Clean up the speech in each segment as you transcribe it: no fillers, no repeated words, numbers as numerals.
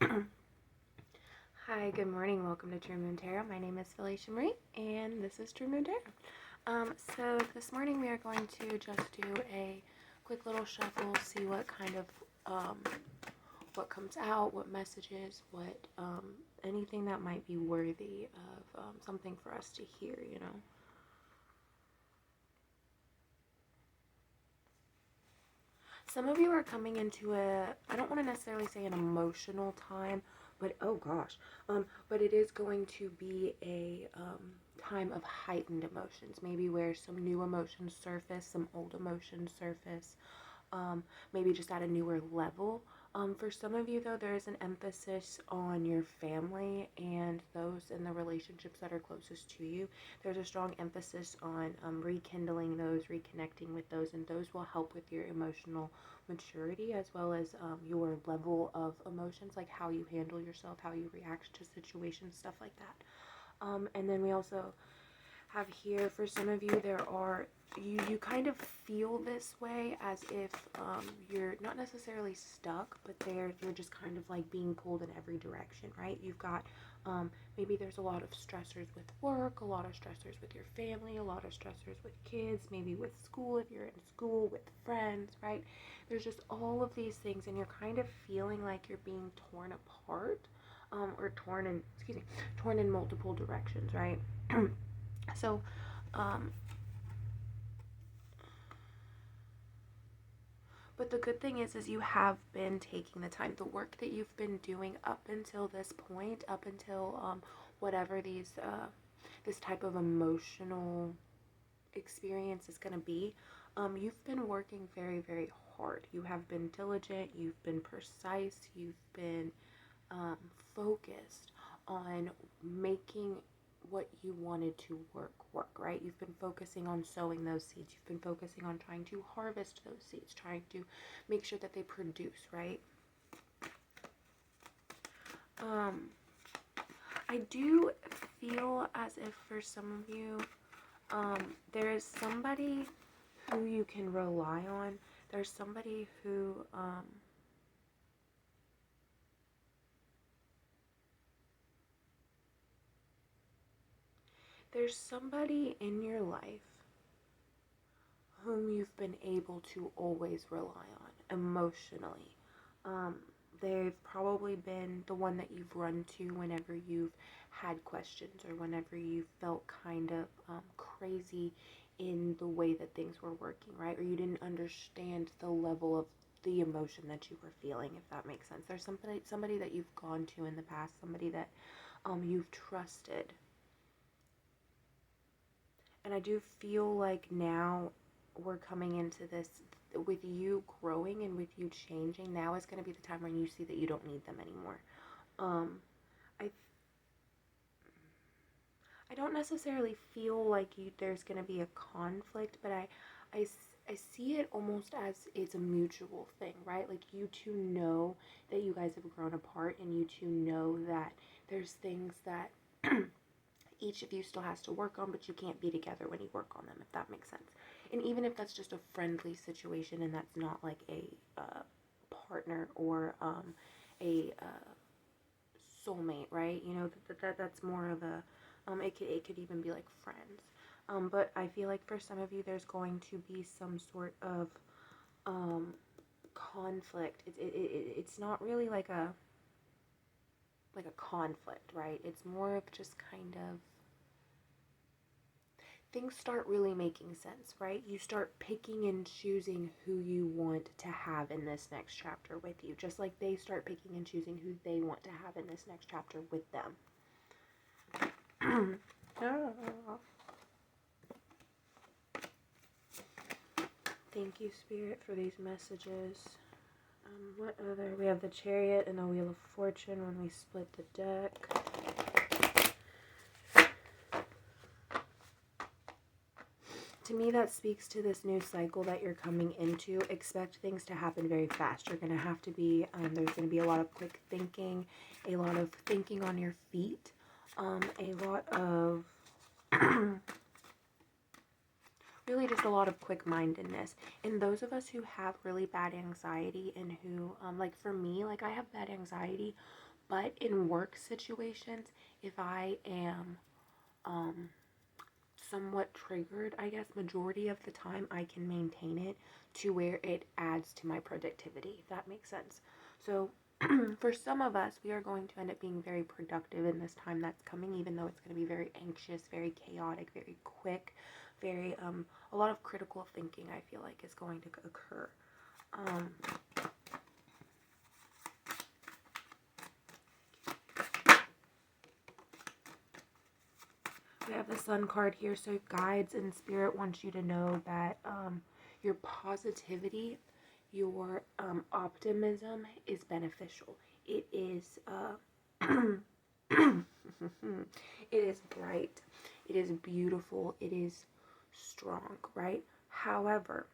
Hi, good morning. Welcome to True Moon Tarot. My name is FeleciaMarie, and this is True Moon Tarot. So this morning we are going to just do a quick little shuffle, see what kind of what comes out, what messages, what anything that might be worthy of something for us to hear. Some of you are coming into I don't want to necessarily say an emotional time, but oh gosh, but it is going to be a time of heightened emotions, maybe where some new emotions surface, some old emotions surface, maybe just at a newer level. For some of you, though, there is an emphasis on your family and those in the relationships that are closest to you. There's a strong emphasis on rekindling those, reconnecting with those, and those will help with your emotional maturity as well as your level of emotions, like how you handle yourself, how you react to situations, stuff like that. And then we also have here, for some of you, you kind of feel this way as if you're not necessarily stuck, but you're just kind of like being pulled in every direction, right? You've got maybe there's a lot of stressors with work, a lot of stressors with your family, a lot of stressors with kids, maybe with school if you're in school, with friends, right? There's just all of these things, and you're kind of feeling like you're being torn apart, or torn in multiple directions, right? So, but the good thing is you have been taking the time. The work that you've been doing up until this point, up until whatever this type of emotional experience is going to be, you've been working very, very hard. You have been diligent. You've been precise. You've been focused on making what you wanted to work, right? You've been focusing on sowing those seeds. You've been focusing on trying to harvest those seeds, trying to make sure that they produce, right? I do feel as if for some of you, there is somebody who you can rely on. There's somebody who, there's somebody in your life whom you've been able to always rely on emotionally. They've probably been the one that you've run to whenever you've had questions or whenever you felt kind of crazy in the way that things were working, right? Or you didn't understand the level of the emotion that you were feeling, if that makes sense. There's somebody that you've gone to in the past, somebody that you've trusted. And I do feel like now we're coming into this with you growing and with you changing. Now is going to be the time when you see that you don't need them anymore. I I don't necessarily feel like there's going to be a conflict, but I see it almost as it's a mutual thing, right? Like you two know that you guys have grown apart, and you two know that there's things that each of you still has to work on, but you can't be together when you work on them, if that makes sense. And even if that's just a friendly situation and that's not like a partner or a soulmate, right? You know, that's more of a, it could even be like friends. But I feel like for some of you, there's going to be some sort of conflict. It's not really like a conflict, right? It's more of just kind of, things start really making sense, right? You start picking and choosing who you want to have in this next chapter with you, just like they start picking and choosing who they want to have in this next chapter with them. Thank you, Spirit, for these messages. What other? We have the Chariot and the Wheel of Fortune when we split the deck. To me, that speaks to this new cycle that you're coming into. Expect things to happen very fast. You're going to have to be, there's going to be a lot of quick thinking, a lot of thinking on your feet, a lot of, really just a lot of quick-mindedness. And those of us who have really bad anxiety and who, like for me, like I have bad anxiety, But in work situations, if I am somewhat triggered, I guess, majority of the time, I can maintain it to where it adds to my productivity, if that makes sense. So for some of us, we are going to end up being very productive in this time that's coming, even though it's going to be very anxious, very chaotic, very quick, very, a lot of critical thinking, I feel like, is going to occur. We have the Sun card here, so guides and spirit wants you to know that your positivity, your optimism is beneficial. It is it is bright, it is beautiful, it is strong, right? However,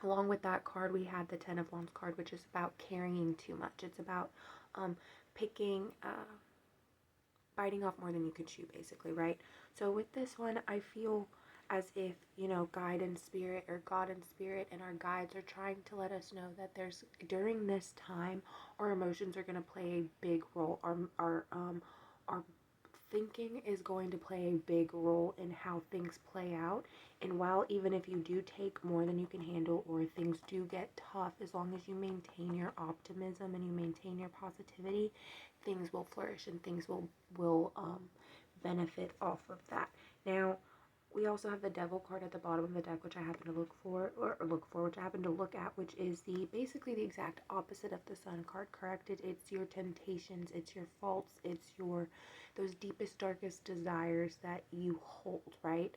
along with that card, we had the Ten of Wands card, which is about carrying too much. It's about picking biting off more than you can chew, basically, right? So with this one, I feel as if, you know, guide and spirit, or God and spirit, and our guides are trying to let us know that there's, during this time, our emotions are going to play a big role. Our thinking is going to play a big role in how things play out. And while even if you do take more than you can handle, or things do get tough, as long as you maintain your optimism and you maintain your positivity, things will flourish and things will benefit off of that. Now, we also have the Devil card at the bottom of the deck, which I happen to which I happen to look at, which is basically the exact opposite of the Sun card, correct? It's your temptations, it's your faults, it's those deepest, darkest desires that you hold, right?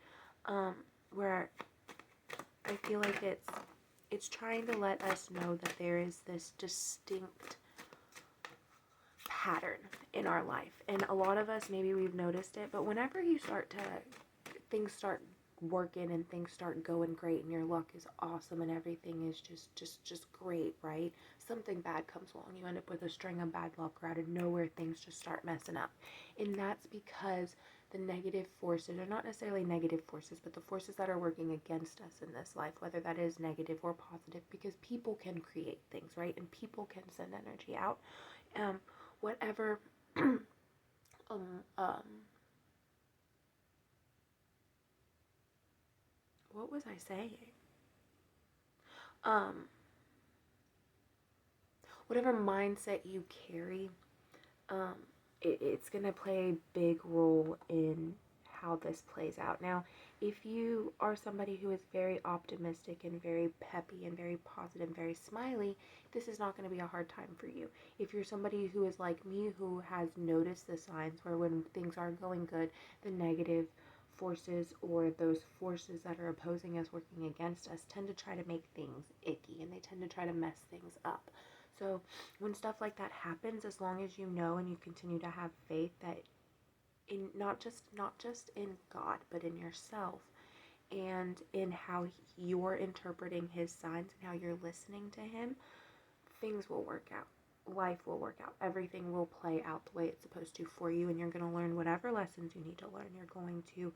Where I feel like it's trying to let us know that there is this distinct pattern in our life. And a lot of us, maybe we've noticed it, but whenever you things start working and things start going great and your luck is awesome and everything is just great, right? Something bad comes along. You end up with a string of bad luck, or out of nowhere things just start messing up. And that's because the negative forces, or not necessarily negative forces, but the forces that are working against us in this life, whether that is negative or positive, because people can create things, right? And people can send energy out. Whatever what was I saying? Whatever mindset you carry, it's going to play a big role in how this plays out. Now, if you are somebody who is very optimistic and very peppy and very positive and very smiley, this is not going to be a hard time for you. If you're somebody who is like me, who has noticed the signs where when things are going good, the negative forces, or those forces that are opposing us, working against us, tend to try to make things icky, and they tend to try to mess things up. So when stuff like that happens, as long as you know and you continue to have faith that in not just in God, but in yourself, and in how you're interpreting his signs and how you're listening to him, things will work out. Life will work out. Everything will play out the way it's supposed to for you, and you're going to learn whatever lessons you need to learn. You're going to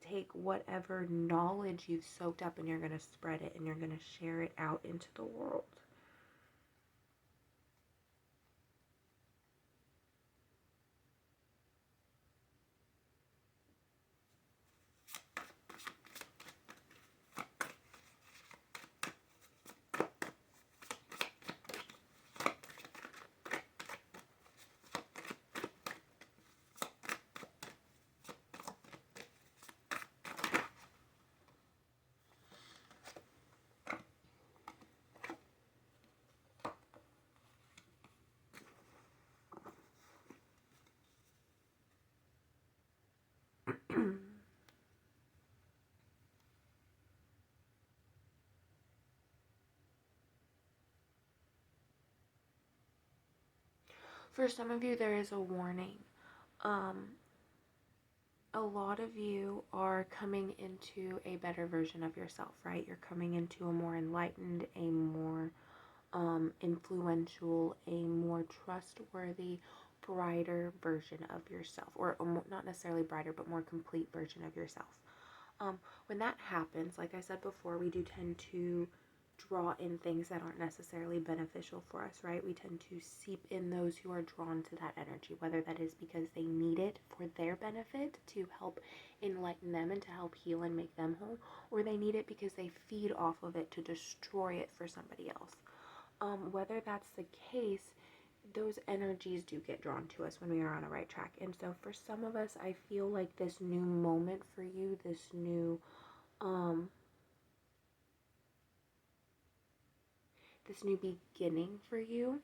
take whatever knowledge you've soaked up, and you're going to spread it, and you're going to share it out into the world. For some of you, there is a warning. A lot of you are coming into a better version of yourself, right? You're coming into a more enlightened, a more influential, a more trustworthy, brighter version of yourself, or not necessarily brighter, but more complete version of yourself. When that happens, like I said before, we do tend to draw in things that aren't necessarily beneficial for us, right? We tend to seep in those who are drawn to that energy, whether that is because they need it for their benefit to help enlighten them and to help heal and make them whole, or they need it because they feed off of it to destroy it for somebody else. Whether that's the case, those energies do get drawn to us when we are on a right track. And so for some of us, I feel like this new moment for you, this new beginning for you,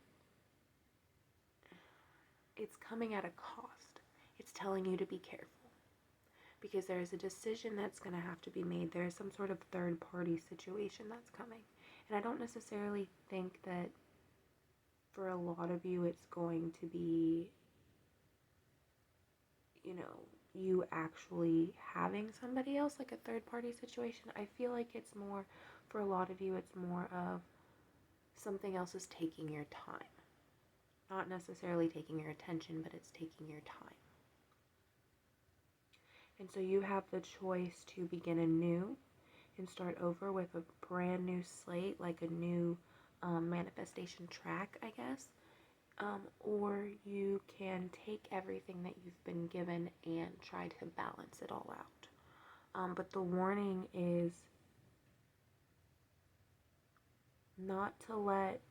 it's coming at a cost. It's telling you to be careful because there is a decision that's going to have to be made. There is some sort of third party situation that's coming. And I don't necessarily think that for a lot of you it's going to be, you know, you actually having somebody else, like a third party situation. I feel like it's more, for a lot of you, it's more of something else is taking your time. Not necessarily taking your attention, but it's taking your time. And so you have the choice to begin anew and start over with a brand new slate, like a new manifestation track, I guess. Or you can take everything that you've been given and try to balance it all out. But the warning is not to let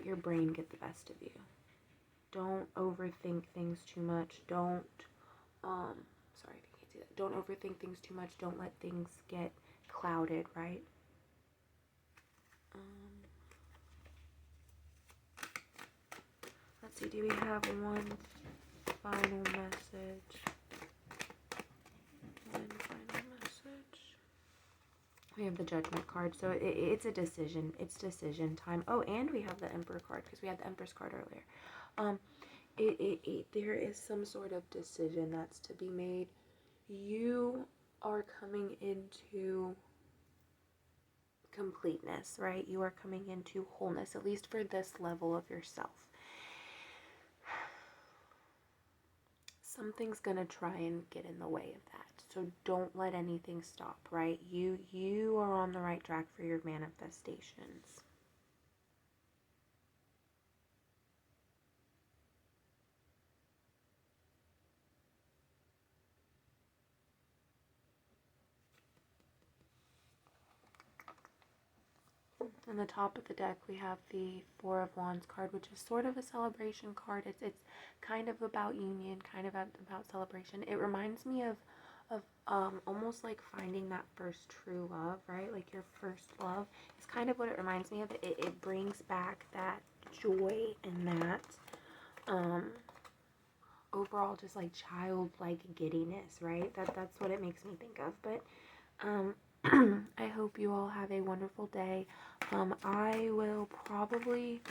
your brain get the best of you. Don't overthink things too much. Don't Don't overthink things too much. Don't let things get clouded, right? Let's see, do we have one final message? We have the Judgment card, so it's a decision. It's decision time. Oh, and we have the Emperor card because we had the Empress card earlier. There is some sort of decision that's to be made. You are coming into completeness, right? You are coming into wholeness, at least for this level of yourself. Something's gonna try and get in the way of that. So don't let anything stop, right? You are on the right track for your manifestations. On the top of the deck, we have the Four of Wands card, which is sort of a celebration card. It's kind of about union, kind of about celebration. It reminds me of almost like finding that first true love, right? Like your first love. It's kind of what it reminds me of. It brings back that joy and that overall just like childlike giddiness, right? That's what it makes me think of. But I hope you all have a wonderful day. I will probably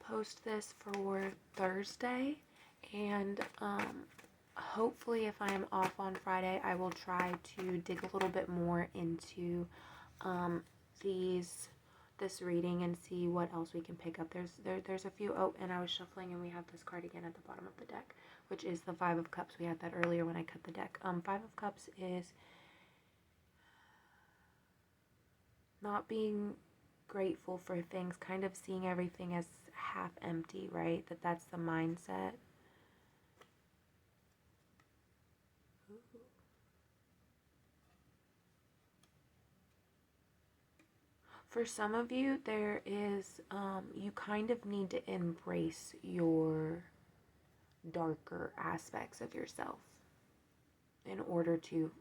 post this for Thursday, and hopefully if I am off on Friday, I will try to dig a little bit more into this reading and see what else we can pick up. There's a few. Oh, and I was shuffling, and we have this card again at the bottom of the deck, which is the Five of Cups. We had that earlier when I cut the deck. Five of Cups is not being grateful for things, kind of seeing everything as half empty, right? That's the mindset. For some of you, there is, you kind of need to embrace your darker aspects of yourself in order to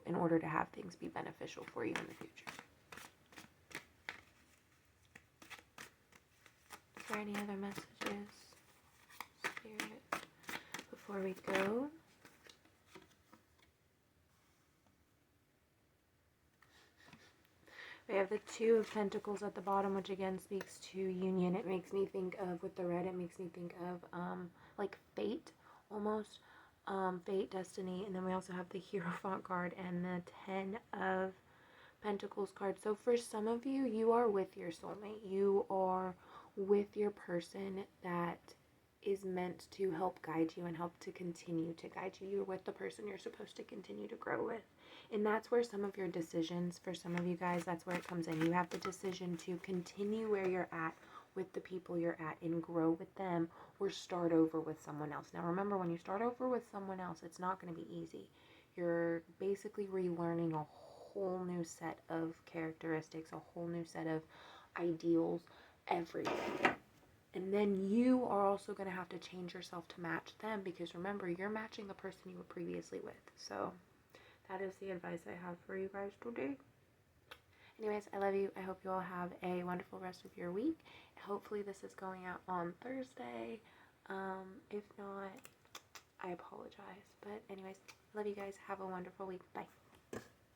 have things be beneficial for you in the future. Is there any other messages, Spirit, before we go? We have the Two of Pentacles at the bottom, which again speaks to union. It makes me think of, with the red, it makes me think of like fate, almost. Fate, destiny. And then we also have the Hierophant card and the Ten of Pentacles card. So for some of you, you are with your soulmate. You are with your person that is meant to help guide you and help to continue to guide you. You're with the person you're supposed to continue to grow with. And that's where some of your decisions, for some of you guys, that's where it comes in. You have the decision to continue where you're at with the people you're at and grow with them, or start over with someone else. Now remember, when you start over with someone else, it's not going to be easy. You're basically relearning a whole new set of characteristics, a whole new set of ideals, everything. And then you are also going to have to change yourself to match them, because remember, you're matching the person you were previously with. So that is the advice I have for you guys today. Anyways, I love you. I hope you all have a wonderful rest of your week. Hopefully this is going out on Thursday. If not, I apologize. But anyways, love you guys. Have a wonderful week. Bye.